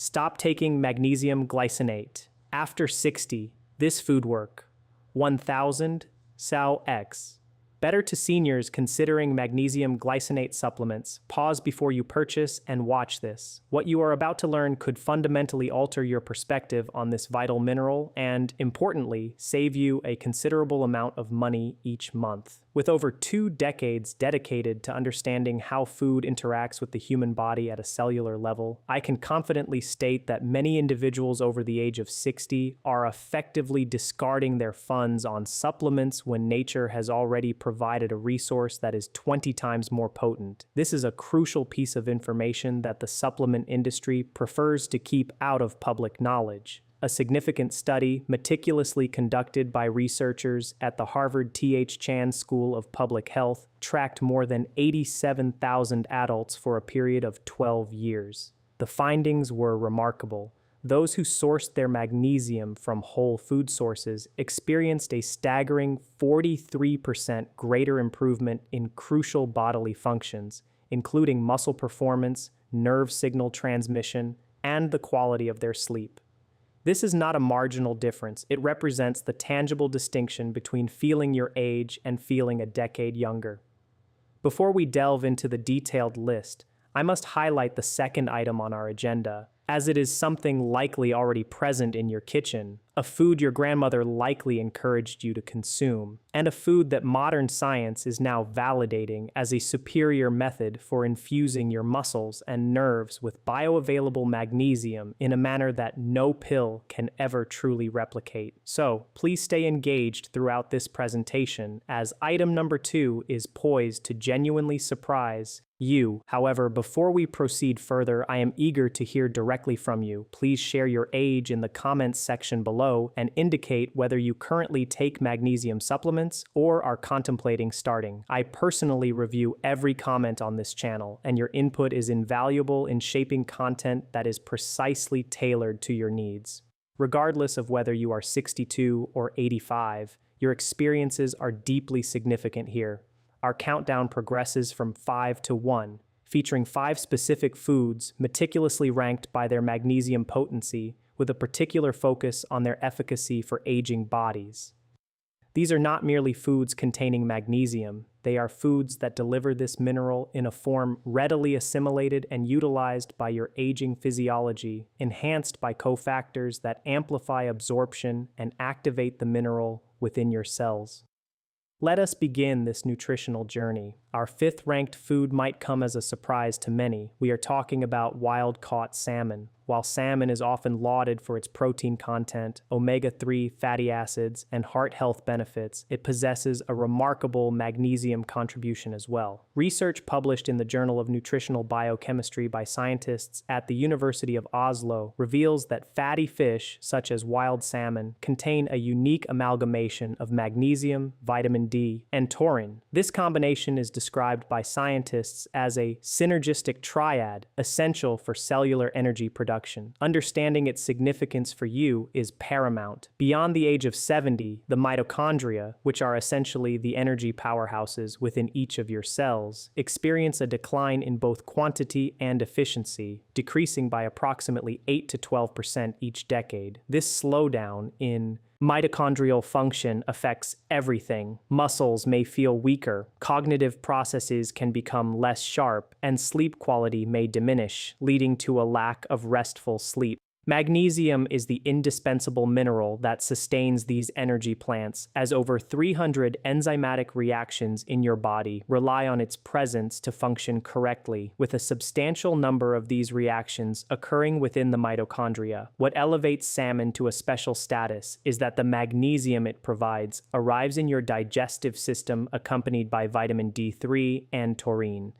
Stop taking magnesium glycinate. After 60, this food work. 1000 Sao X. Better to seniors considering magnesium glycinate supplements. Pause before you purchase and watch this. What you are about to learn could fundamentally alter your perspective on this vital mineral and, importantly, save you a considerable amount of money each month. With over 2 decades dedicated to understanding how food interacts with the human body at a cellular level, I can confidently state that many individuals over the age of 60 are effectively discarding their funds on supplements when nature has already provided a resource that is 20 times more potent. This is a crucial piece of information that the supplement industry prefers to keep out of public knowledge. A significant study, meticulously conducted by researchers at the Harvard T.H. Chan School of Public Health, tracked more than 87,000 adults for a period of 12 years. The findings were remarkable. Those who sourced their magnesium from whole food sources experienced a staggering 43% greater improvement in crucial bodily functions, including muscle performance, nerve signal transmission, and the quality of their sleep. This is not a marginal difference. It represents the tangible distinction between feeling your age and feeling a decade younger. Before we delve into the detailed list, I must highlight the second item on our agenda, as it is something likely already present in your kitchen, a food your grandmother likely encouraged you to consume, and a food that modern science is now validating as a superior method for infusing your muscles and nerves with bioavailable magnesium in a manner that no pill can ever truly replicate. So, please stay engaged throughout this presentation, as item number 2 is poised to genuinely surprise you. However, before we proceed further, I am eager to hear directly from you. Please share your age in the comments section below and indicate whether you currently take magnesium supplements or are contemplating starting. I personally review every comment on this channel, and your input is invaluable in shaping content that is precisely tailored to your needs. Regardless of whether you are 62 or 85, your experiences are deeply significant here. Our countdown progresses from 5 to 1, featuring 5 specific foods meticulously ranked by their magnesium potency, with a particular focus on their efficacy for aging bodies. These are not merely foods containing magnesium, they are foods that deliver this mineral in a form readily assimilated and utilized by your aging physiology, enhanced by cofactors that amplify absorption and activate the mineral within your cells. Let us begin this nutritional journey. Our 5th ranked food might come as a surprise to many. We are talking about wild-caught salmon. While salmon is often lauded for its protein content, omega-3 fatty acids, and heart health benefits, it possesses a remarkable magnesium contribution as well. Research published in the Journal of Nutritional Biochemistry by scientists at the University of Oslo reveals that fatty fish, such as wild salmon, contain a unique amalgamation of magnesium, vitamin D, and taurine. This combination is described by scientists as a synergistic triad, essential for cellular energy production. Understanding its significance for you is paramount. Beyond the age of 70, the mitochondria, which are essentially the energy powerhouses within each of your cells, experience a decline in both quantity and efficiency, decreasing by approximately 8 to 12% each decade. This slowdown in mitochondrial function affects everything. Muscles may feel weaker, cognitive processes can become less sharp, and sleep quality may diminish, leading to a lack of restful sleep. Magnesium is the indispensable mineral that sustains these energy plants, as over 300 enzymatic reactions in your body rely on its presence to function correctly, with a substantial number of these reactions occurring within the mitochondria. What elevates salmon to a special status is that the magnesium it provides arrives in your digestive system accompanied by vitamin D3 and taurine.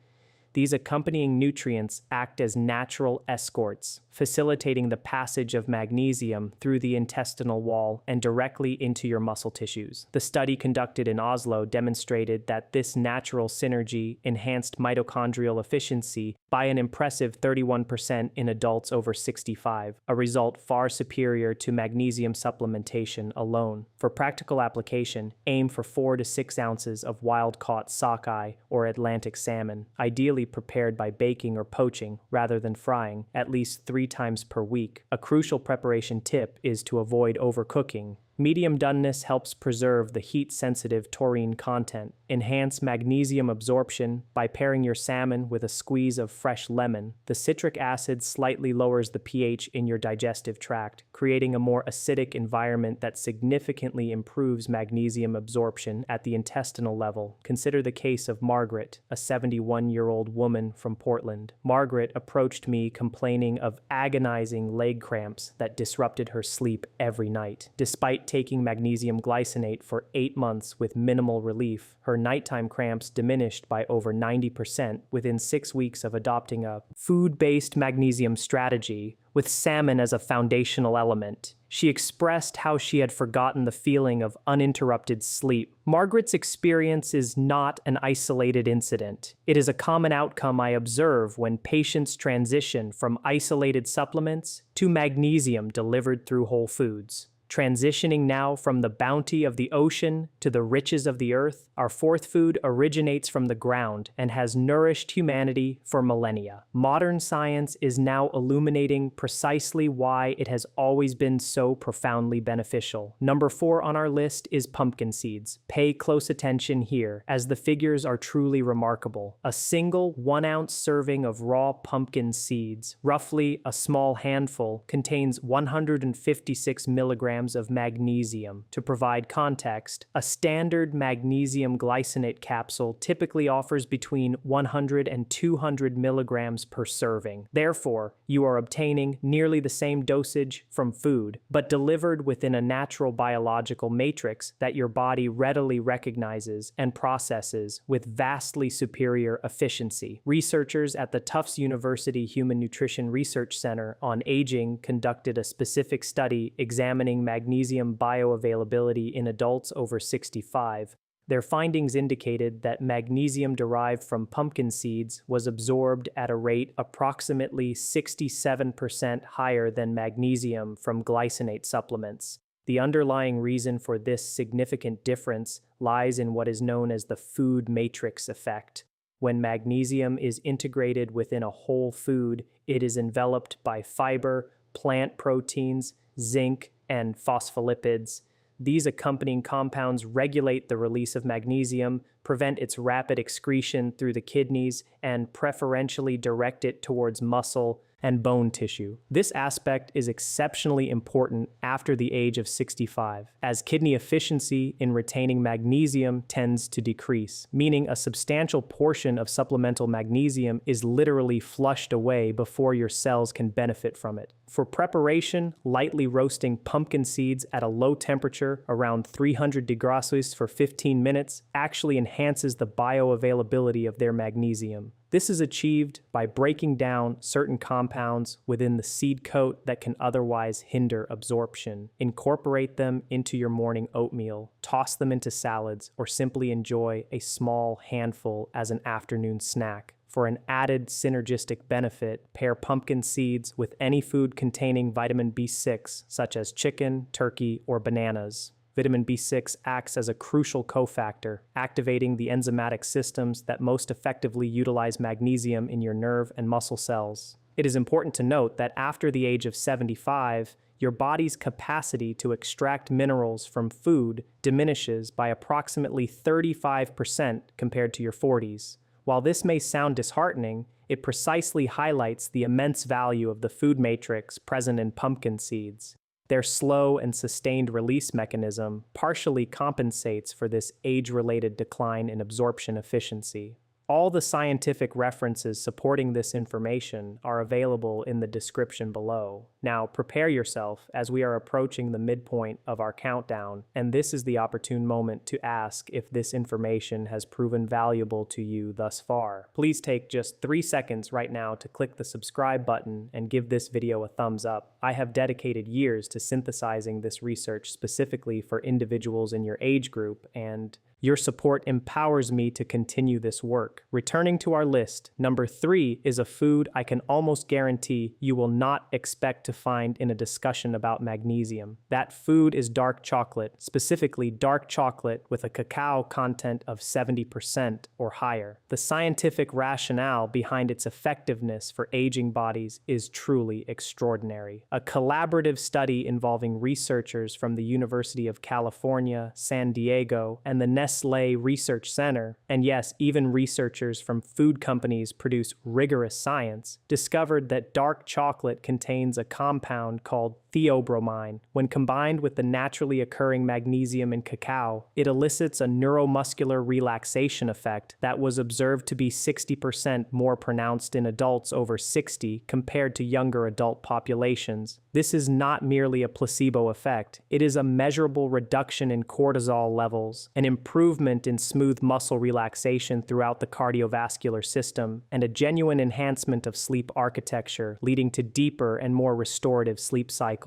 These accompanying nutrients act as natural escorts, facilitating the passage of magnesium through the intestinal wall and directly into your muscle tissues. The study conducted in Oslo demonstrated that this natural synergy enhanced mitochondrial efficiency by an impressive 31% in adults over 65, a result far superior to magnesium supplementation alone. For practical application, aim for 4 to 6 ounces of wild-caught sockeye or Atlantic salmon, ideally prepared by baking or poaching rather than frying, at least 3 3 times per week. A crucial preparation tip is to avoid overcooking. Medium doneness helps preserve the heat-sensitive taurine content. Enhance magnesium absorption by pairing your salmon with a squeeze of fresh lemon. The citric acid slightly lowers the pH in your digestive tract, creating a more acidic environment that significantly improves magnesium absorption at the intestinal level. Consider the case of Margaret, a 71-year-old woman from Portland. Margaret approached me complaining of agonizing leg cramps that disrupted her sleep every night. Despite taking magnesium glycinate for 8 months with minimal relief, her nighttime cramps diminished by over 90% within 6 weeks of adopting a food-based magnesium strategy with salmon as a foundational element. She expressed how she had forgotten the feeling of uninterrupted sleep. Margaret's experience is not an isolated incident. It is a common outcome I observe when patients transition from isolated supplements to magnesium delivered through whole foods. Transitioning now from the bounty of the ocean to the riches of the earth, our fourth food originates from the ground and has nourished humanity for millennia. Modern science is now illuminating precisely why it has always been so profoundly beneficial. Number 4 on our list is pumpkin seeds. Pay close attention here, as the figures are truly remarkable. A single 1-ounce serving of raw pumpkin seeds, roughly a small handful, contains 156 milligrams of magnesium. To provide context, a standard magnesium glycinate capsule typically offers between 100 and 200 milligrams per serving. Therefore, you are obtaining nearly the same dosage from food, but delivered within a natural biological matrix that your body readily recognizes and processes with vastly superior efficiency. Researchers at the Tufts University Human Nutrition Research Center on Aging conducted a specific study examining magnesium bioavailability in adults over 65. Their findings indicated that magnesium derived from pumpkin seeds was absorbed at a rate approximately 67% higher than magnesium from glycinate supplements. The underlying reason for this significant difference lies in what is known as the food matrix effect. When magnesium is integrated within a whole food, it is enveloped by fiber, plant proteins, zinc, and phospholipids. These accompanying compounds regulate the release of magnesium, prevent its rapid excretion through the kidneys, and preferentially direct it towards muscle and bone tissue. This aspect is exceptionally important after the age of 65, as kidney efficiency in retaining magnesium tends to decrease, meaning a substantial portion of supplemental magnesium is literally flushed away before your cells can benefit from it. For preparation, lightly roasting pumpkin seeds at a low temperature, around 300 degrees Celsius for 15 minutes, actually enhances the bioavailability of their magnesium. This is achieved by breaking down certain compounds within the seed coat that can otherwise hinder absorption. Incorporate them into your morning oatmeal, toss them into salads, or simply enjoy a small handful as an afternoon snack. For an added synergistic benefit, pair pumpkin seeds with any food containing vitamin B6, such as chicken, turkey, or bananas. Vitamin B6 acts as a crucial cofactor, activating the enzymatic systems that most effectively utilize magnesium in your nerve and muscle cells. It is important to note that after the age of 75, your body's capacity to extract minerals from food diminishes by approximately 35% compared to your 40s. While this may sound disheartening, it precisely highlights the immense value of the food matrix present in pumpkin seeds. Their slow and sustained release mechanism partially compensates for this age-related decline in absorption efficiency. All the scientific references supporting this information are available in the description below. Now, prepare yourself as we are approaching the midpoint of our countdown, and this is the opportune moment to ask if this information has proven valuable to you thus far. Please take just 3 seconds right now to click the subscribe button and give this video a thumbs up. I have dedicated years to synthesizing this research specifically for individuals in your age group, and Your support empowers me to continue this work. Returning to our list, number 3 is a food I can almost guarantee you will not expect to find in a discussion about magnesium. That food is dark chocolate, specifically dark chocolate with a cacao content of 70% or higher. The scientific rationale behind its effectiveness for aging bodies is truly extraordinary. A collaborative study involving researchers from the University of California, San Diego, and the Nestlé Research Center, and yes, even researchers from food companies produce rigorous science, discovered that dark chocolate contains a compound called theobromine. When combined with the naturally occurring magnesium in cacao, it elicits a neuromuscular relaxation effect that was observed to be 60% more pronounced in adults over 60 compared to younger adult populations. This is not merely a placebo effect. It is a measurable reduction in cortisol levels, an improvement in smooth muscle relaxation throughout the cardiovascular system, and a genuine enhancement of sleep architecture, leading to deeper and more restorative sleep cycles.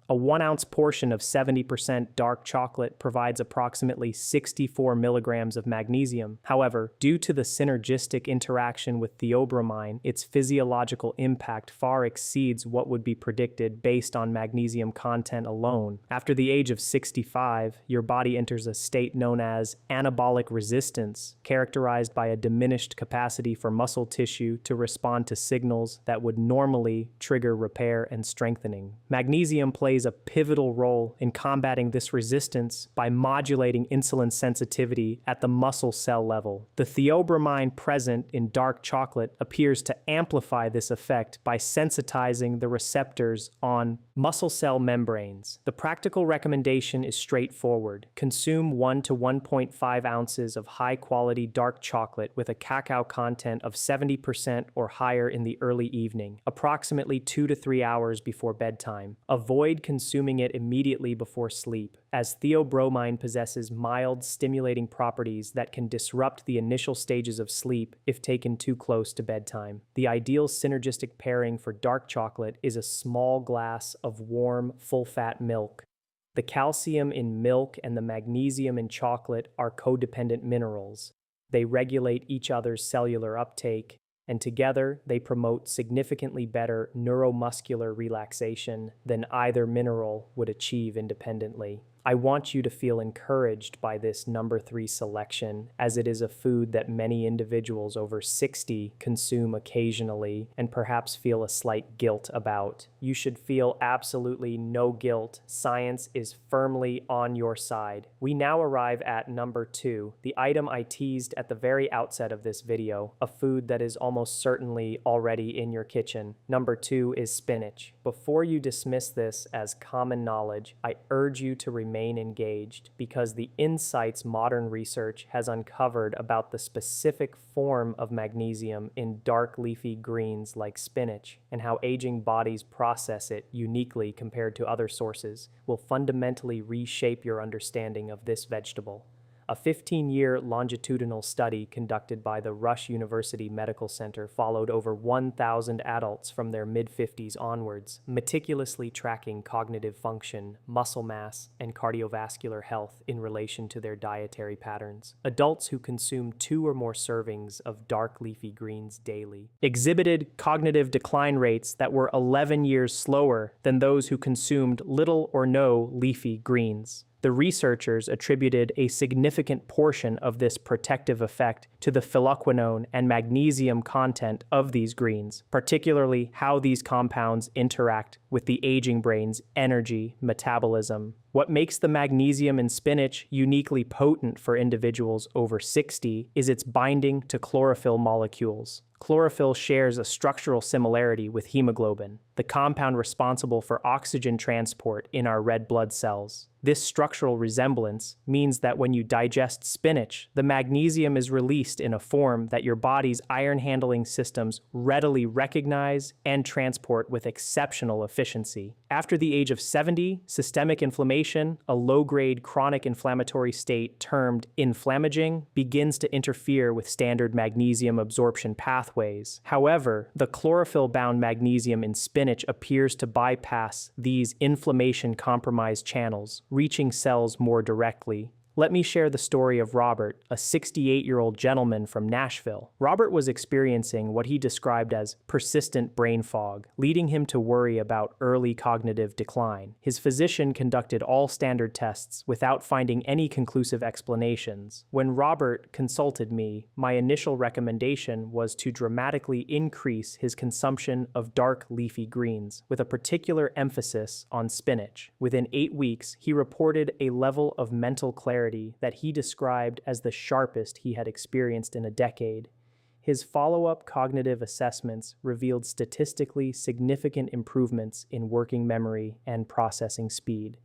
A 1-ounce portion of 70% dark chocolate provides approximately 64 milligrams of magnesium. However, due to the synergistic interaction with theobromine, its physiological impact far exceeds what would be predicted based on magnesium content alone. After the age of 65, your body enters a state known as anabolic resistance, characterized by a diminished capacity for muscle tissue to respond to signals that would normally trigger repair and strengthening. Magnesium plays a pivotal role in combating this resistance by modulating insulin sensitivity at the muscle cell level. The theobromine present in dark chocolate appears to amplify this effect by sensitizing the receptors on muscle cell membranes. The practical recommendation is straightforward. Consume 1 to 1.5 ounces of high-quality dark chocolate with a cacao content of 70% or higher in the early evening, approximately 2 to 3 hours before bedtime. Avoid consuming it immediately before sleep, as theobromine possesses mild, stimulating properties that can disrupt the initial stages of sleep if taken too close to bedtime. The ideal synergistic pairing for dark chocolate is a small glass of warm, full-fat milk. The calcium in milk and the magnesium in chocolate are codependent minerals. They regulate each other's cellular uptake, and together they promote significantly better neuromuscular relaxation than either mineral would achieve independently. I want you to feel encouraged by this number 3 selection, as it is a food that many individuals over 60 consume occasionally and perhaps feel a slight guilt about. You should feel absolutely no guilt. Science is firmly on your side. We now arrive at number 2, the item I teased at the very outset of this video, a food that is almost certainly already in your kitchen. Number 2 is spinach. Before you dismiss this as common knowledge, I urge you to remain engaged, because the insights modern research has uncovered about the specific form of magnesium in dark leafy greens like spinach and how aging bodies process it uniquely compared to other sources will fundamentally reshape your understanding of this vegetable. A 15-year longitudinal study conducted by the Rush University Medical Center followed over 1,000 adults from their mid-50s onwards, meticulously tracking cognitive function, muscle mass, and cardiovascular health in relation to their dietary patterns. Adults who consumed 2 or more servings of dark leafy greens daily exhibited cognitive decline rates that were 11 years slower than those who consumed little or no leafy greens. The researchers attributed a significant portion of this protective effect to the phylloquinone and magnesium content of these greens, particularly how these compounds interact with the aging brain's energy metabolism. What makes the magnesium in spinach uniquely potent for individuals over 60 is its binding to chlorophyll molecules. Chlorophyll shares a structural similarity with hemoglobin, the compound responsible for oxygen transport in our red blood cells. This structural resemblance means that when you digest spinach, the magnesium is released in a form that your body's iron-handling systems readily recognize and transport with exceptional efficiency. After the age of 70, systemic inflammation, a low-grade chronic inflammatory state termed inflammaging, begins to interfere with standard magnesium absorption pathways. However, the chlorophyll-bound magnesium in spinach appears to bypass these inflammation-compromised channels, reaching cells more directly. Let me share the story of Robert, a 68-year-old gentleman from Nashville. Robert was experiencing what he described as persistent brain fog, leading him to worry about early cognitive decline. His physician conducted all standard tests without finding any conclusive explanations. When Robert consulted me, my initial recommendation was to dramatically increase his consumption of dark leafy greens, with a particular emphasis on spinach. Within 8 weeks, he reported a level of mental clarity that he described as the sharpest he had experienced in a decade. His follow-up cognitive assessments revealed statistically significant improvements in working memory and processing speed.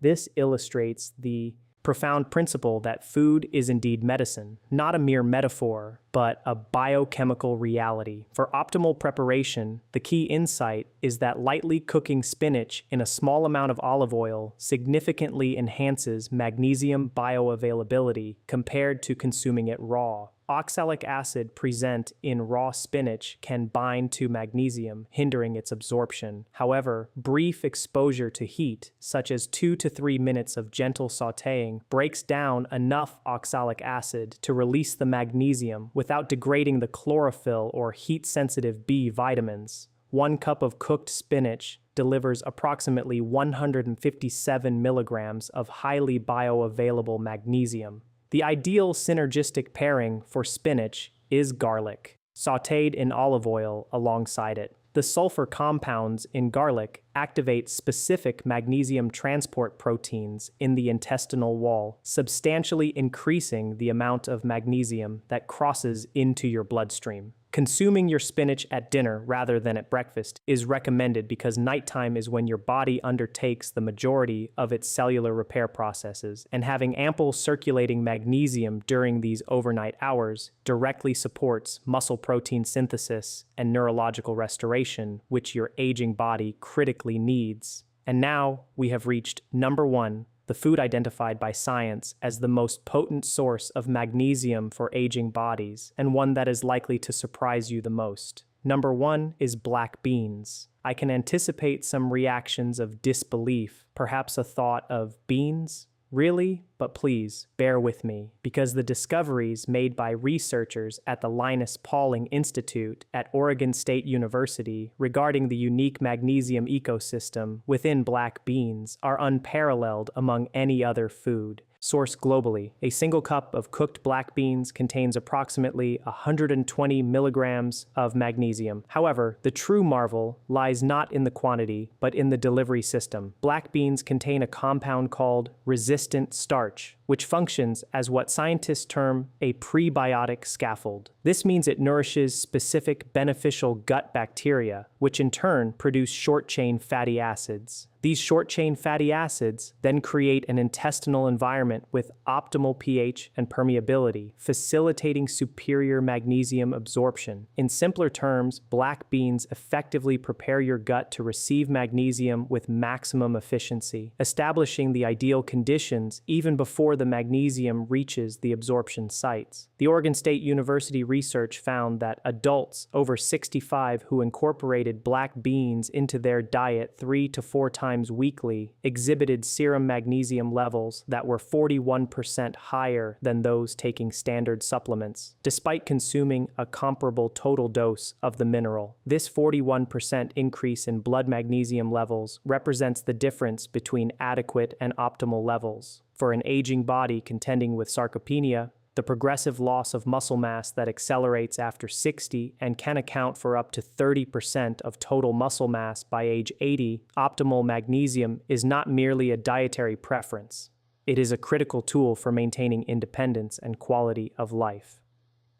This illustrates the profound principle that food is indeed medicine, not a mere metaphor, but a biochemical reality. For optimal preparation, the key insight is that lightly cooking spinach in a small amount of olive oil significantly enhances magnesium bioavailability compared to consuming it raw. Oxalic acid present in raw spinach can bind to magnesium, hindering its absorption. However, brief exposure to heat, such as 2 to 3 minutes of gentle sautéing, breaks down enough oxalic acid to release the magnesium without degrading the chlorophyll or heat-sensitive B vitamins. 1 cup of cooked spinach delivers approximately 157 milligrams of highly bioavailable magnesium. The ideal synergistic pairing for spinach is garlic, sautéed in olive oil alongside it. The sulfur compounds in garlic activate specific magnesium transport proteins in the intestinal wall, substantially increasing the amount of magnesium that crosses into your bloodstream. Consuming your spinach at dinner rather than at breakfast is recommended because nighttime is when your body undertakes the majority of its cellular repair processes, and having ample circulating magnesium during these overnight hours directly supports muscle protein synthesis and neurological restoration, which your aging body critically needs. And now we have reached number 1, the food identified by science as the most potent source of magnesium for aging bodies, and one that is likely to surprise you the most. Number 1 is black beans. I can anticipate some reactions of disbelief, perhaps a thought of beans? Really? But please, bear with me, because the discoveries made by researchers at the Linus Pauling Institute at Oregon State University regarding the unique magnesium ecosystem within black beans are unparalleled among any other food. Sourced globally, a single cup of cooked black beans contains approximately 120 milligrams of magnesium. However, the true marvel lies not in the quantity, but in the delivery system. Black beans contain a compound called resistant starch, which functions as what scientists term a prebiotic scaffold. This means it nourishes specific beneficial gut bacteria, which in turn produce short-chain fatty acids. These short-chain fatty acids then create an intestinal environment with optimal pH and permeability, facilitating superior magnesium absorption. In simpler terms, black beans effectively prepare your gut to receive magnesium with maximum efficiency, establishing the ideal conditions even before the magnesium reaches the absorption sites. The Oregon State University research found that adults over 65 who incorporated black beans into their diet 3 to 4 times weekly exhibited serum magnesium levels that were 41% higher than those taking standard supplements, despite consuming a comparable total dose of the mineral. This 41% increase in blood magnesium levels represents the difference between adequate and optimal levels. For an aging body contending with sarcopenia, the progressive loss of muscle mass that accelerates after 60 and can account for up to 30% of total muscle mass by age 80, optimal magnesium is not merely a dietary preference. It is a critical tool for maintaining independence and quality of life.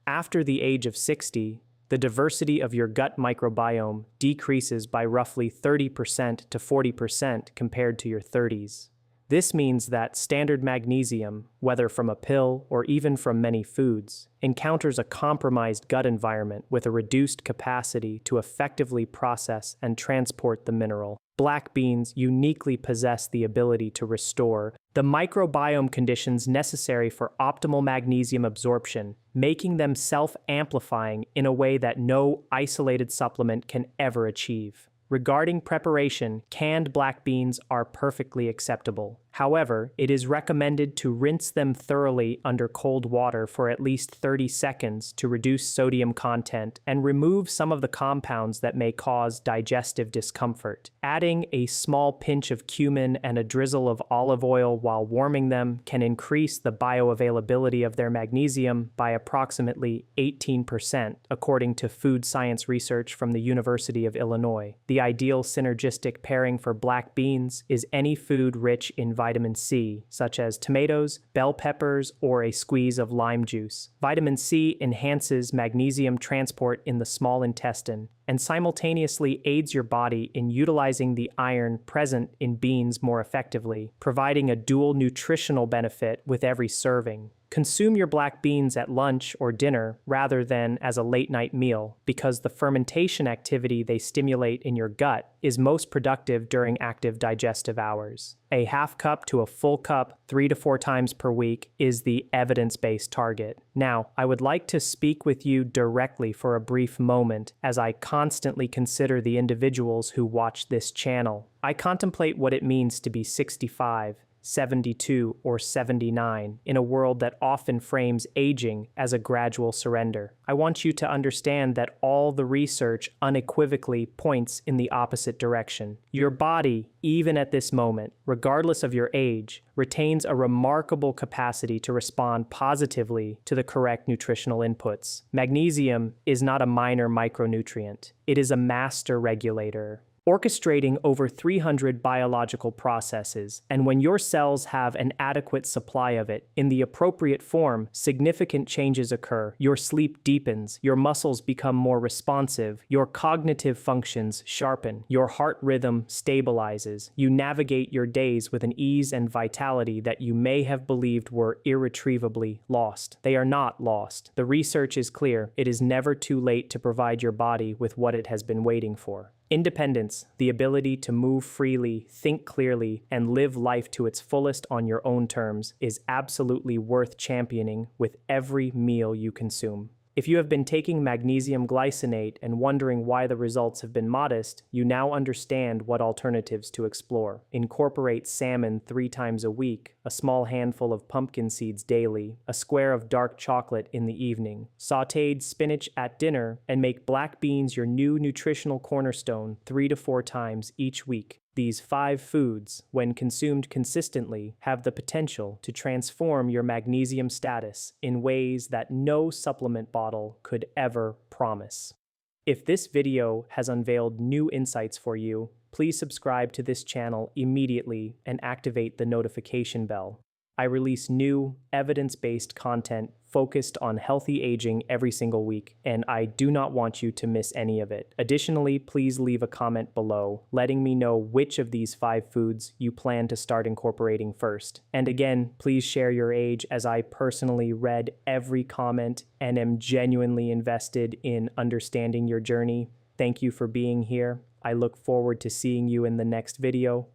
After the age of 60, the diversity of your gut microbiome decreases by roughly 30% to 40% compared to your 30s. This means that standard magnesium, whether from a pill or even from many foods, encounters a compromised gut environment with a reduced capacity to effectively process and transport the mineral. Black beans uniquely possess the ability to restore the microbiome conditions necessary for optimal magnesium absorption, making them self-amplifying in a way that no isolated supplement can ever achieve. Regarding preparation, canned black beans are perfectly acceptable. However, it is recommended to rinse them thoroughly under cold water for at least 30 seconds to reduce sodium content and remove some of the compounds that may cause digestive discomfort. Adding a small pinch of cumin and a drizzle of olive oil while warming them can increase the bioavailability of their magnesium by approximately 18%, according to food science research from the University of Illinois. The ideal synergistic pairing for black beans is any food rich in vitamin C, such as tomatoes, bell peppers, or a squeeze of lime juice. Vitamin C enhances magnesium transport in the small intestine and simultaneously aids your body in utilizing the iron present in beans more effectively, providing a dual nutritional benefit with every serving. Consume your black beans at lunch or dinner rather than as a late-night meal because the fermentation activity they stimulate in your gut is most productive during active digestive hours. A half cup to a full cup 3 to 4 times per week is the evidence-based target. Now, I would like to speak with you directly for a brief moment as I constantly consider the individuals who watch this channel. I contemplate what it means to be 65, 72, or 79 in a world that often frames aging as a gradual surrender. I want you to understand that all the research unequivocally points in the opposite direction. Your body, even at this moment, regardless of your age, retains a remarkable capacity to respond positively to the correct nutritional inputs. Magnesium is not a minor micronutrient. It is a master regulator, orchestrating over 300 biological processes, and when your cells have an adequate supply of it in the appropriate form, significant changes occur. Your sleep deepens, your muscles become more responsive, your cognitive functions sharpen, your heart rhythm stabilizes, you navigate your days with an ease and vitality that you may have believed were irretrievably lost. They are not lost. The research is clear. It is never too late to provide your body with what it has been waiting for. Independence, the ability to move freely, think clearly, and live life to its fullest on your own terms, is absolutely worth championing with every meal you consume. If you have been taking magnesium glycinate and wondering why the results have been modest, you now understand what alternatives to explore. Incorporate salmon 3 times a week, a small handful of pumpkin seeds daily, a square of dark chocolate in the evening, sautéed spinach at dinner, and make black beans your new nutritional cornerstone 3 to 4 times each week. These 5 foods, when consumed consistently, have the potential to transform your magnesium status in ways that no supplement bottle could ever promise. If this video has unveiled new insights for you, please subscribe to this channel immediately and activate the notification bell. I release new, evidence-based content focused on healthy aging every single week, and I do not want you to miss any of it. Additionally, please leave a comment below, letting me know which of these 5 foods you plan to start incorporating first. And again, please share your age, as I personally read every comment and am genuinely invested in understanding your journey. Thank you for being here. I look forward to seeing you in the next video.